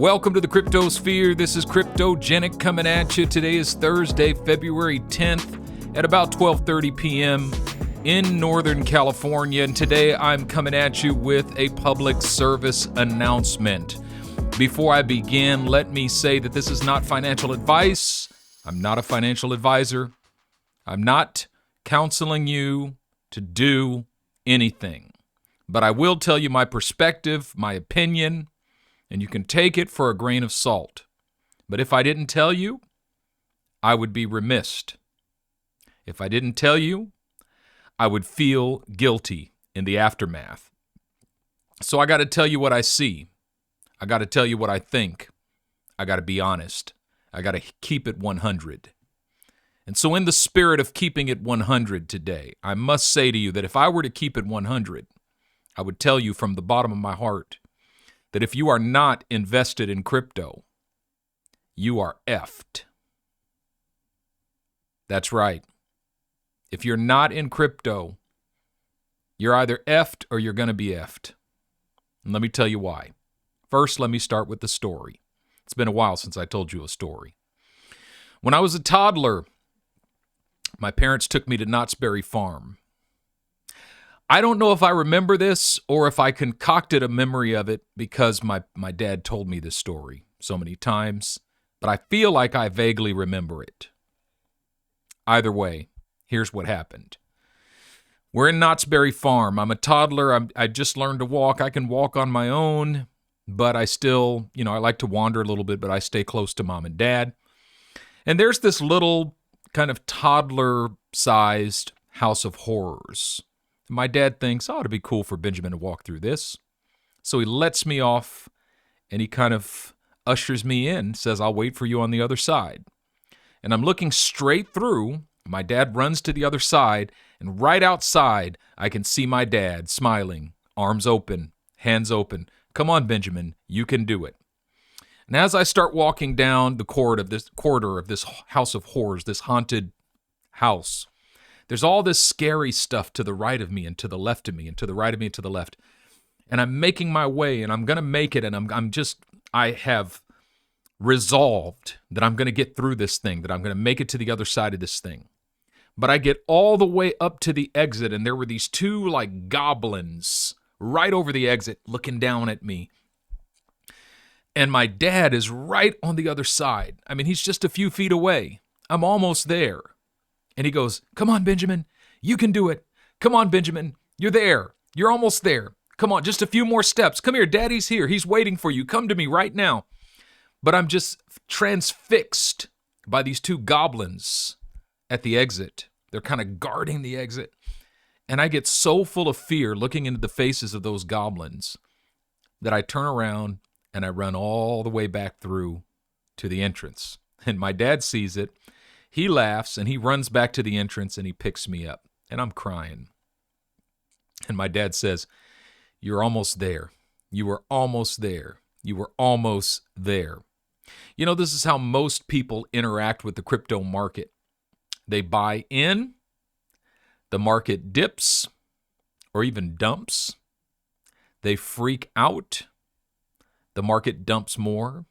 Welcome to the Cryptosphere. This is Cryptogenic coming at you. Today is Thursday, February 10th at about 12:30 p.m. in Northern California. And today I'm coming at you with a public service announcement. Before I begin, let me say that this is not financial advice. I'm not a financial advisor. I'm not counseling you to do anything. But I will tell you my perspective, my opinion, and you can take it for a grain of salt. But if I didn't tell you, I would be remiss. If I didn't tell you, I would feel guilty in the aftermath. So I got to tell you what I see. I got to tell you what I think. I got to be honest. I got to keep it 100. And so in the spirit of keeping it 100 today, I must say to you that if I were to keep it 100, I would tell you from the bottom of my heart that if you are not invested in crypto, you are effed. That's right. If you're not in crypto, you're either effed or you're going to be effed. And let me tell you why. First, let me start with the story. It's been a while since I told you a story. When I was a toddler, my parents took me to Knott's Berry Farm. I don't know if I remember this or if I concocted a memory of it because my dad told me this story so many times, but I feel like I vaguely remember it. Either way, here's what happened. We're in Knott's Berry Farm. I'm a toddler. I just learned to walk. I can walk on my own, but I still, I like to wander a little bit, but I stay close to mom and dad. And there's this little kind of toddler-sized house of horrors. My dad thinks, it'd be cool for Benjamin to walk through this. So he lets me off, and he kind of ushers me in, says, I'll wait for you on the other side. And I'm looking straight through. My dad runs to the other side, and right outside, I can see my dad smiling, arms open, hands open. Come on, Benjamin, you can do it. And as I start walking down the corridor of this house of horrors, this haunted house, there's all this scary stuff to the right of me and to the left of me and to the right of me and to the left. And I'm making my way, and I'm going to make it, and I have resolved that I'm going to get through this thing, that I'm going to make it to the other side of this thing. But I get all the way up to the exit, and there were these two like goblins right over the exit looking down at me. And my dad is right on the other side. I mean, he's just a few feet away. I'm almost there. And he goes, come on, Benjamin, you can do it. Come on, Benjamin, you're there. You're almost there. Come on, just a few more steps. Come here, Daddy's here. He's waiting for you. Come to me right now. But I'm just transfixed by these two goblins at the exit. They're kind of guarding the exit. And I get so full of fear looking into the faces of those goblins that I turn around and I run all the way back through to the entrance. And my dad sees it. He laughs, and he runs back to the entrance, and he picks me up, and I'm crying. And my dad says, you're almost there. You were almost there. You were almost there. This is how most people interact with the crypto market. They buy in, the market dips, or even dumps. They freak out, the market dumps more.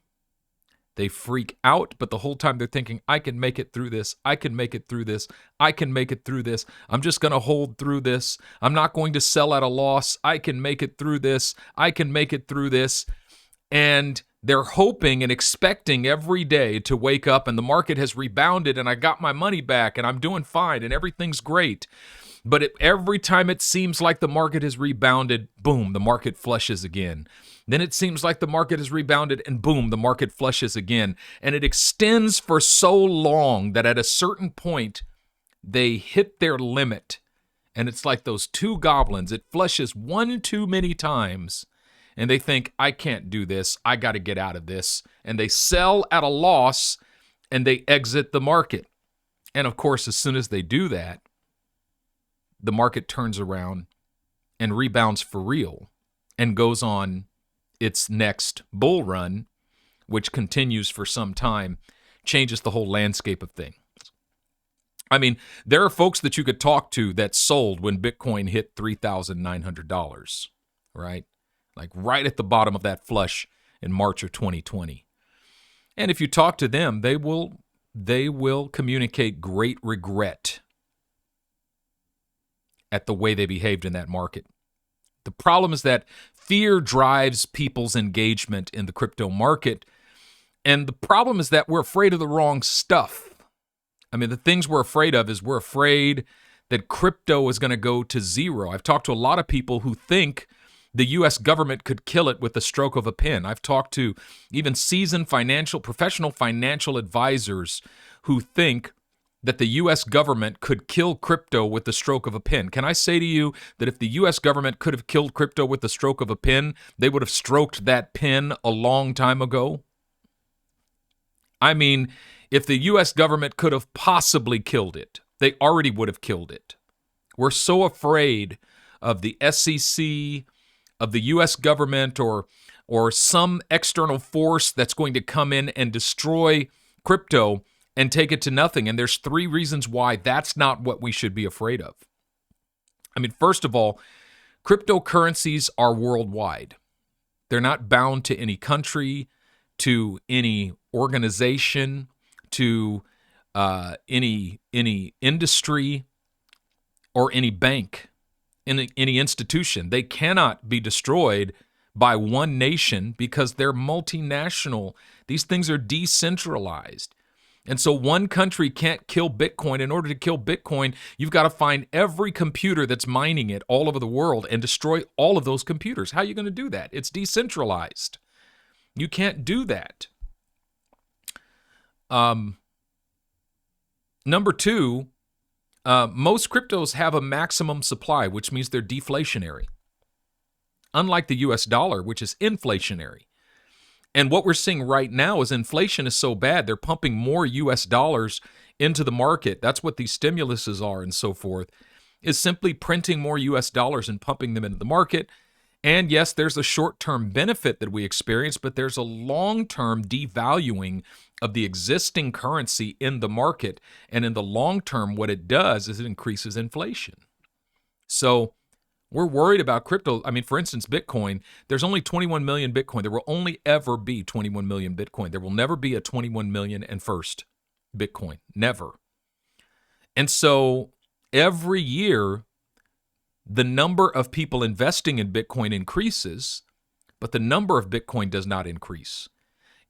They freak out, but the whole time they're thinking, I can make it through this. I can make it through this. I can make it through this. I'm just going to hold through this. I'm not going to sell at a loss. I can make it through this. I can make it through this. And they're hoping and expecting every day to wake up and the market has rebounded and I got my money back and I'm doing fine and everything's great. But every time it seems like the market has rebounded, boom, the market flushes again. Then it seems like the market has rebounded and boom, the market flushes again. And it extends for so long that at a certain point, they hit their limit. And it's like those two goblins. It flushes one too many times. And they think, I can't do this. I got to get out of this. And they sell at a loss and they exit the market. And of course, as soon as they do that, the market turns around and rebounds for real and goes on its next bull run, which continues for some time, changes the whole landscape of things. I mean, there are folks that you could talk to that sold when Bitcoin hit $3,900, right? Like right at the bottom of that flush, in March of 2020. And if you talk to them, they will communicate great regret at the way they behaved in that market. The problem is that fear drives people's engagement in the crypto market. And the problem is that we're afraid of the wrong stuff. I mean, the things we're afraid of is we're afraid that crypto is going to go to zero. I've talked to a lot of people who think the U.S. government could kill it with the stroke of a pen. I've talked to even seasoned professional financial advisors who think that the U.S. government could kill crypto with the stroke of a pen. Can I say to you that if the U.S. government could have killed crypto with the stroke of a pen, they would have stroked that pen a long time ago? I mean, if the U.S. government could have possibly killed it, they already would have killed it. We're so afraid of the SEC, of the U.S. government, or some external force that's going to come in and destroy crypto and take it to nothing. And there's 3 reasons why that's not what we should be afraid of. I mean, first of all, cryptocurrencies are worldwide. They're not bound to any country, to any organization, to any industry, or any bank, any institution. They cannot be destroyed by one nation because they're multinational. These things are decentralized. And so one country can't kill Bitcoin. In order to kill Bitcoin, you've got to find every computer that's mining it all over the world and destroy all of those computers. How are you going to do that? It's decentralized. You can't do that. Number 2, most cryptos have a maximum supply, which means they're deflationary. Unlike the US dollar, which is inflationary. And what we're seeing right now is inflation is so bad, they're pumping more US dollars into the market. That's what these stimuluses are and so forth, is simply printing more US dollars and pumping them into the market. And yes, there's a short-term benefit that we experience, but there's a long-term devaluing of the existing currency in the market. And in the long term, what it does is it increases inflation. So we're worried about crypto. I mean, for instance, Bitcoin, there's only 21 million Bitcoin. There will only ever be 21 million Bitcoin. There will never be a 21 million and first Bitcoin. Never. And so every year, the number of people investing in Bitcoin increases, but the number of Bitcoin does not increase.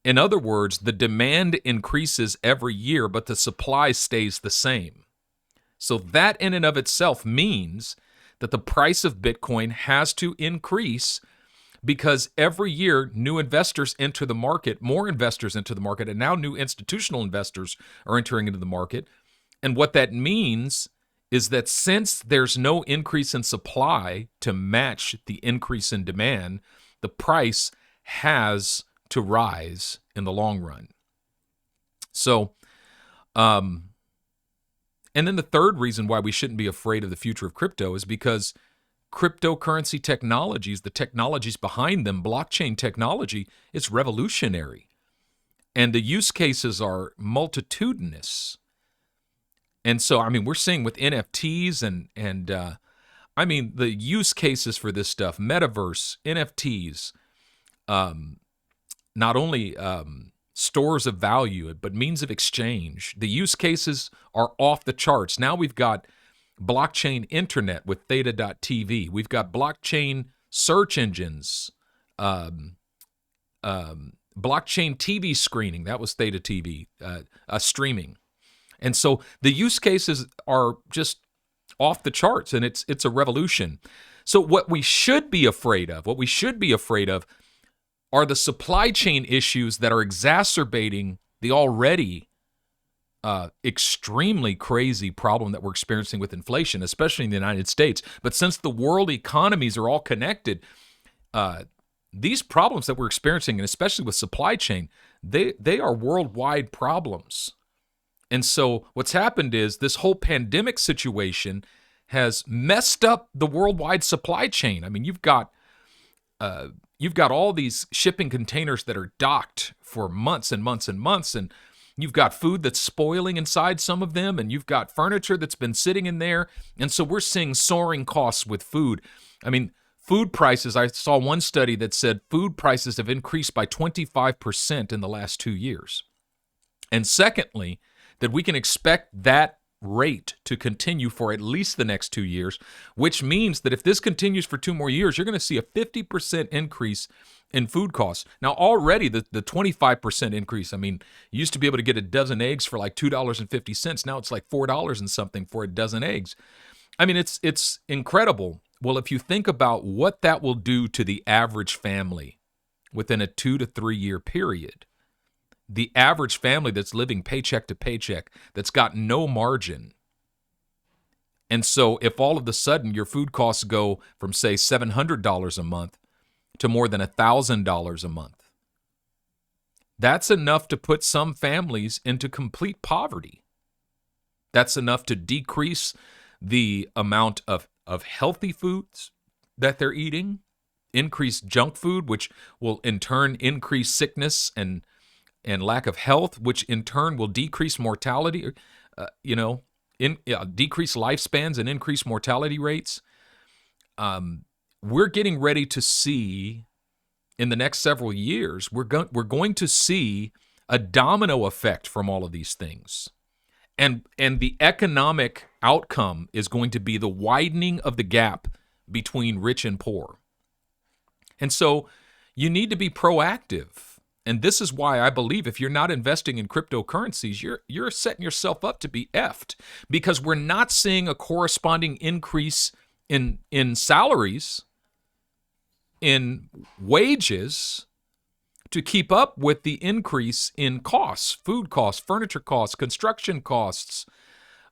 In other words, the demand increases every year, but the supply stays the same. So that in and of itself means that the price of Bitcoin has to increase because every year new investors enter the market, more investors enter the market, and now new institutional investors are entering into the market. And what that means is that since there's no increase in supply to match the increase in demand, the price has to rise in the long run. So, and then the third reason why we shouldn't be afraid of the future of crypto is because cryptocurrency technologies, the technologies behind them, blockchain technology, it's revolutionary. And the use cases are multitudinous. And so, I mean, we're seeing with NFTs and I mean, the use cases for this stuff, metaverse, NFTs, not only stores of value, but means of exchange. The use cases are off the charts. Now we've got blockchain internet with THETA.TV. We've got blockchain search engines, blockchain TV screening. That was THETA TV, streaming. And so the use cases are just off the charts, and it's a revolution. So what we should be afraid of, are the supply chain issues that are exacerbating the already extremely crazy problem that we're experiencing with inflation, especially in the United States. But since the world economies are all connected, these problems that we're experiencing, and especially with supply chain, they are worldwide problems. And so what's happened is this whole pandemic situation has messed up the worldwide supply chain. I mean, you've got all these shipping containers that are docked for months and months and months, and you've got food that's spoiling inside some of them, and you've got furniture that's been sitting in there. And so we're seeing soaring costs with food. I mean, Food prices, I saw one study that said food prices have increased by 25% in the last 2 years. And secondly, that we can expect that rate to continue for at least the next 2 years, which means that if this continues for 2 more years, you're going to see a 50% increase in food costs. Now, already the 25% increase, I mean, you used to be able to get a dozen eggs for like $2.50. Now it's like $4 and something for a dozen eggs. I mean, it's incredible. Well, if you think about what that will do to the average family within a 2 to 3 year period, the average family that's living paycheck to paycheck, that's got no margin. And so if all of a sudden your food costs go from, say, $700 a month to more than $1,000 a month, that's enough to put some families into complete poverty. That's enough to decrease the amount of healthy foods that they're eating, increase junk food, which will in turn increase sickness and lack of health, which in turn will decrease mortality, decrease lifespans and increase mortality rates. We're getting ready to see in the next several years, we're going to see a domino effect from all of these things. And the economic outcome is going to be the widening of the gap between rich and poor. And so you need to be proactive. And this is why I believe if you're not investing in cryptocurrencies, you're setting yourself up to be effed, because we're not seeing a corresponding increase in salaries, in wages, to keep up with the increase in costs, food costs, furniture costs, construction costs.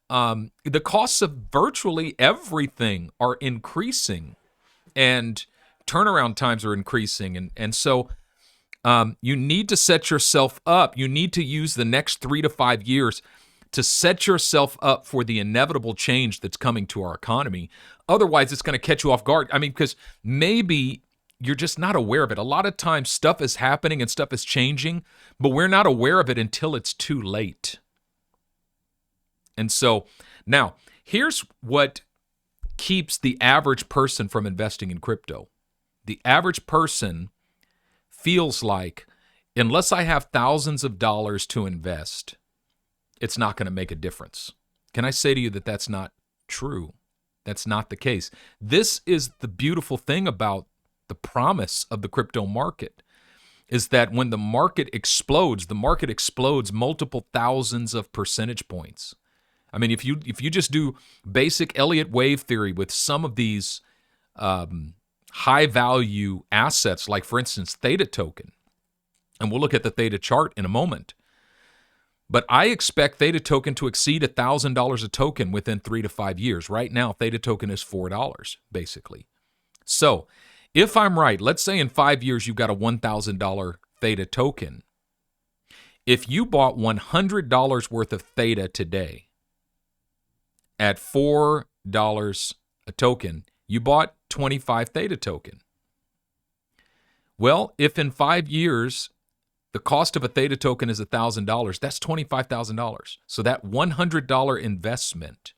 The costs of virtually everything are increasing, and turnaround times are increasing. And so you need to set yourself up. You need to use the next 3 to 5 years to set yourself up for the inevitable change that's coming to our economy. Otherwise, it's going to catch you off guard. I mean, because maybe you're just not aware of it. A lot of times stuff is happening and stuff is changing, but we're not aware of it until it's too late. And so now here's what keeps the average person from investing in crypto. The average person feels like, unless I have thousands of dollars to invest, it's not going to make a difference. Can I say to you that that's not true? That's not the case. This is the beautiful thing about the promise of the crypto market, is that when the market explodes multiple thousands of percentage points. I mean, if you just do basic Elliott wave theory with some of these high value assets, like for instance, THETA token, and we'll look at the THETA chart in a moment. But I expect THETA token to exceed $1,000 a token within 3 to 5 years. Right now, THETA token is $4, basically. So if I'm right, let's say in 5 years you've got a $1,000 THETA token. If you bought $100 worth of THETA today at $4 a token, you bought 25 THETA token. Well, if in 5 years the cost of a THETA token is $1,000, that's $25,000. So that $100 investment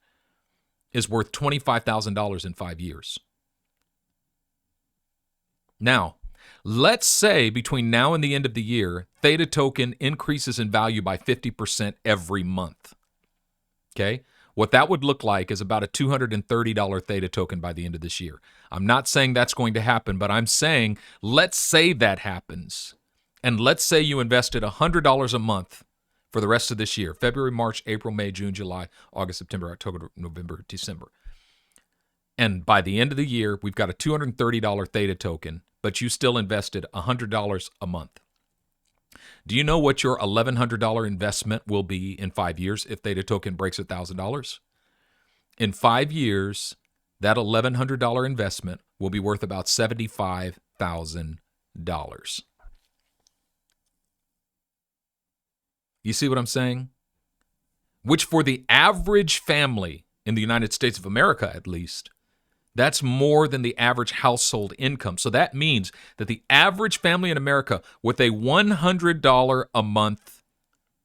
is worth $25,000 in 5 years. Now, let's say between now and the end of the year, THETA token increases in value by 50% every month. Okay? What that would look like is about a $230 THETA token by the end of this year. I'm not saying that's going to happen, but I'm saying let's say that happens. And let's say you invested $100 a month for the rest of this year, February, March, April, May, June, July, August, September, October, November, December. And by the end of the year, we've got a $230 THETA token, but you still invested $100 a month. Do you know what your $1,100 investment will be in 5 years if THETA token breaks $1,000? In 5 years, that $1,100 investment will be worth about $75,000. You see what I'm saying? Which for the average family in the United States of America, at least, that's more than the average household income. So that means that the average family in America with a $100 a month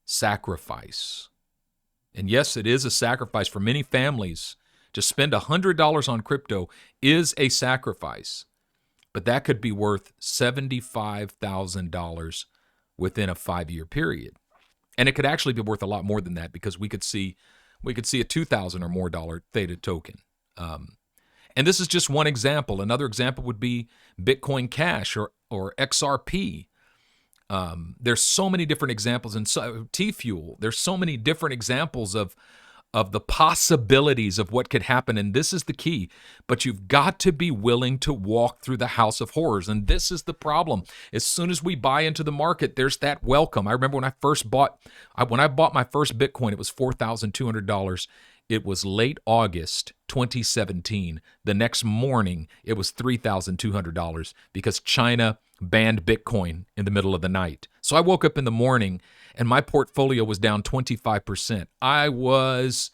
sacrifice, and yes, it is a sacrifice for many families, to spend $100 on crypto is a sacrifice. but that could be worth $75,000 within a 5-year period. And it could actually be worth a lot more than that, because we could see a $2,000 or more Theta token. And this is just one example. Another example would be Bitcoin Cash or XRP. There's so many different examples, and T-Fuel. There's so many different examples of the possibilities of what could happen, and this is the key. But you've got to be willing to walk through the house of horrors, and this is the problem. As soon as we buy into the market, there's that welcome. I remember when I bought my first Bitcoin, it was $4,200. It was late August 2017. The next morning, it was $3,200 because China banned Bitcoin in the middle of the night. So I woke up in the morning and my portfolio was down 25%. I was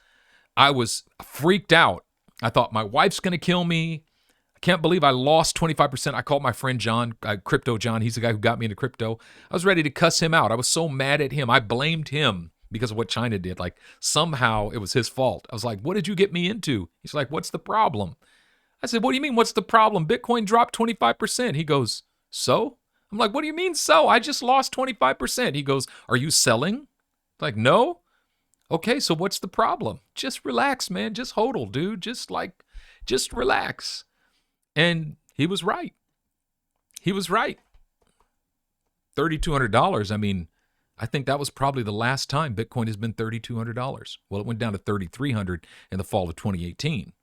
freaked out. I thought my wife's going to kill me. I can't believe I lost 25%. I called my friend John, Crypto John. He's the guy who got me into crypto. I was ready to cuss him out. I was so mad at him. I blamed him because of what China did. Like, somehow it was his fault. I was like, what did you get me into? He's like, what's the problem? I said, what do you mean, what's the problem? Bitcoin dropped 25%. He goes, so? I'm like, what do you mean so? I just lost 25%. He goes, are you selling? Like, no. Okay, so what's the problem? Just relax, man. Just hodl, dude. Just relax. And he was right. He was right. $3,200. I mean, I think that was probably the last time Bitcoin has been $3,200. Well, it went down to $3,300 in the fall of 2018.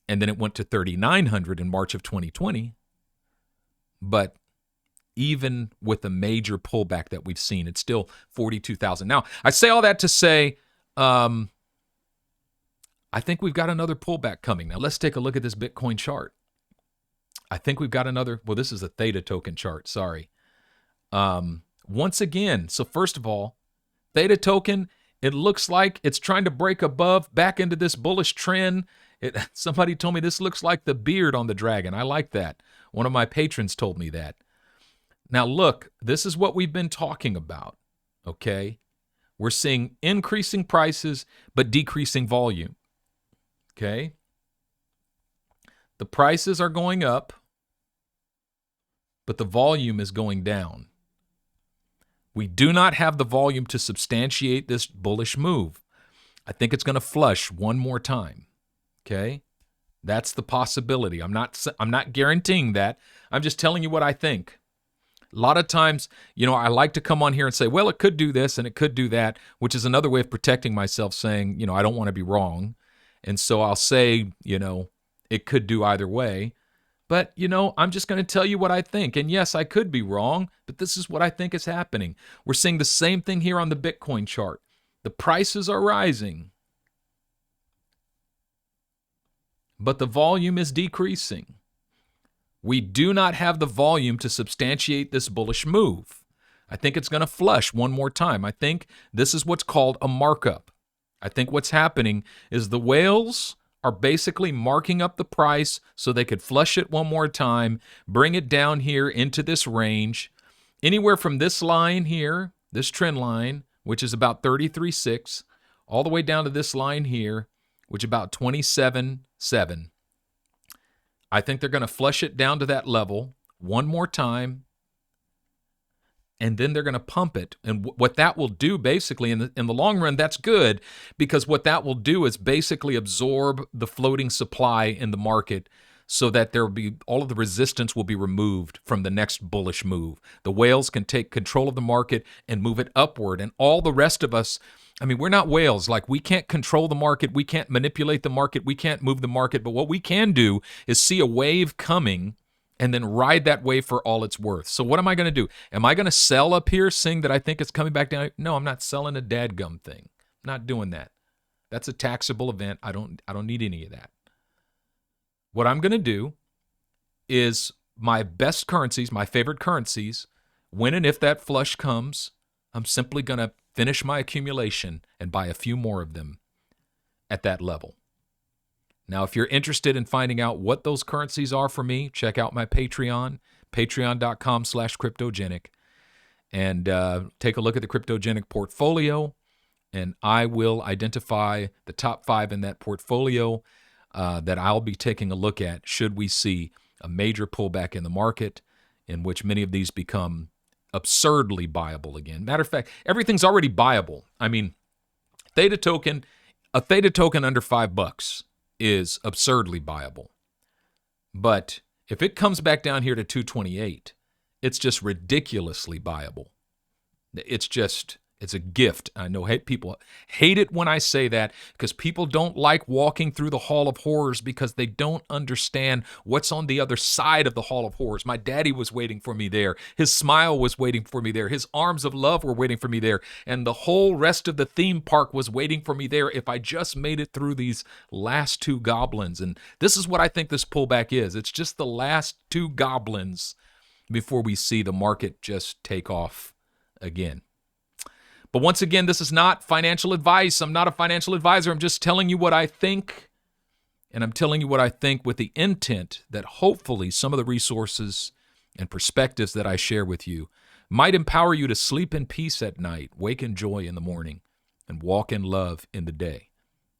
And then it went to $3,900 in March of 2020. But even with a major pullback that we've seen, it's still 42,000. Now, I say all that to say, I think we've got another pullback coming. Now, let's take a look at this Bitcoin chart. I think we've got another, well, this is a Theta token chart, sorry. Once again, so first of all, Theta token, it looks like it's trying to break back into this bullish trend. Somebody told me this looks like the beard on the dragon. I like that. One of my patrons told me that. Now look, this is what we've been talking about, okay? We're seeing increasing prices, but decreasing volume, okay? The prices are going up, but the volume is going down. We do not have the volume to substantiate this bullish move. I think it's going to flush one more time, okay? That's the possibility. I'm not guaranteeing that. I'm just telling you what I think. A lot of times, I like to come on here and say, well, it could do this and it could do that, which is another way of protecting myself, saying, I don't want to be wrong. And so I'll say, it could do either way. But, I'm just going to tell you what I think. And yes, I could be wrong, but this is what I think is happening. We're seeing the same thing here on the Bitcoin chart. The prices are rising, but the volume is decreasing. We do not have the volume to substantiate this bullish move. I think it's going to flush one more time. I think this is what's called a markup. I think what's happening is the whales are basically marking up the price so they could flush it one more time, bring it down here into this range, anywhere from this line here, this trend line, which is about 33.6, all the way down to this line here, which is about 27.7. I think they're going to flush it down to that level one more time, and then they're going to pump it. And what that will do, basically, in the long run, that's good, because what that will do is basically absorb the floating supply in the market, so that there will be all of the resistance will be removed from the next bullish move. The whales can take control of the market and move it upward, and all the rest of us, we're not whales. Like, we can't control the market, we can't manipulate the market, we can't move the market, but what we can do is see a wave coming and then ride that wave for all it's worth. So what am I going to do? Am I going to sell up here, saying that I think it's coming back down? No, I'm not selling a dadgum thing. I'm not doing that. That's a taxable event. I don't need any of that. What I'm going to do is my best currencies, my favorite currencies, when and if that flush comes, I'm simply going to finish my accumulation and buy a few more of them at that level. Now, if you're interested in finding out what those currencies are for me, check out my Patreon, patreon.com/cryptogenic, and take a look at the cryptogenic portfolio, and I will identify the top 5 in that portfolio that I'll be taking a look at should we see a major pullback in the market in which many of these become absurdly buyable again. Matter of fact, everything's already buyable. I mean, a theta token under $5 is absurdly buyable. But if it comes back down here to 228, it's just ridiculously buyable. It's a gift. I know people hate it when I say that because people don't like walking through the Hall of Horrors because they don't understand what's on the other side of the Hall of Horrors. My daddy was waiting for me there. His smile was waiting for me there. His arms of love were waiting for me there. And the whole rest of the theme park was waiting for me there if I just made it through these last two goblins. And this is what I think this pullback is. It's just the last two goblins before we see the market just take off again. But once again, this is not financial advice. I'm not a financial advisor. I'm just telling you what I think. And I'm telling you what I think with the intent that hopefully some of the resources and perspectives that I share with you might empower you to sleep in peace at night, wake in joy in the morning, and walk in love in the day.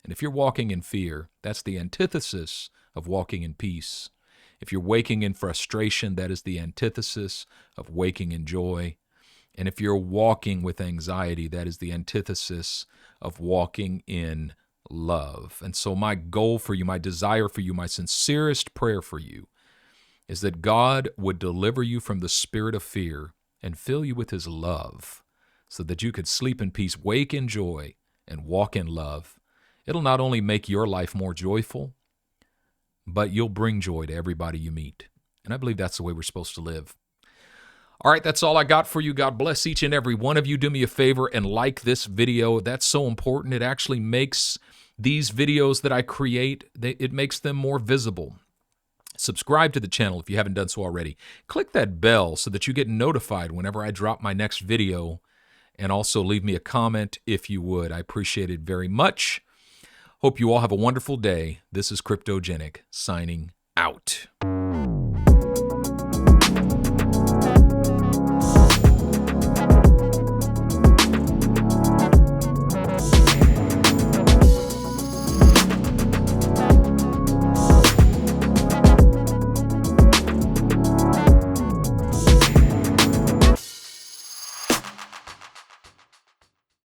And if you're walking in fear, that's the antithesis of walking in peace. If you're waking in frustration, that is the antithesis of waking in joy. And if you're walking with anxiety, that is the antithesis of walking in love. And so my goal for you, my desire for you, my sincerest prayer for you is that God would deliver you from the spirit of fear and fill you with his love so that you could sleep in peace, wake in joy, and walk in love. It'll not only make your life more joyful, but you'll bring joy to everybody you meet. And I believe that's the way we're supposed to live. All right, that's all I got for you. God bless each and every one of you. Do me a favor and like this video. That's so important. It actually makes these videos that I create, it makes them more visible. Subscribe to the channel if you haven't done so already. Click that bell so that you get notified whenever I drop my next video. And also leave me a comment if you would. I appreciate it very much. Hope you all have a wonderful day. This is Cryptogenic signing out.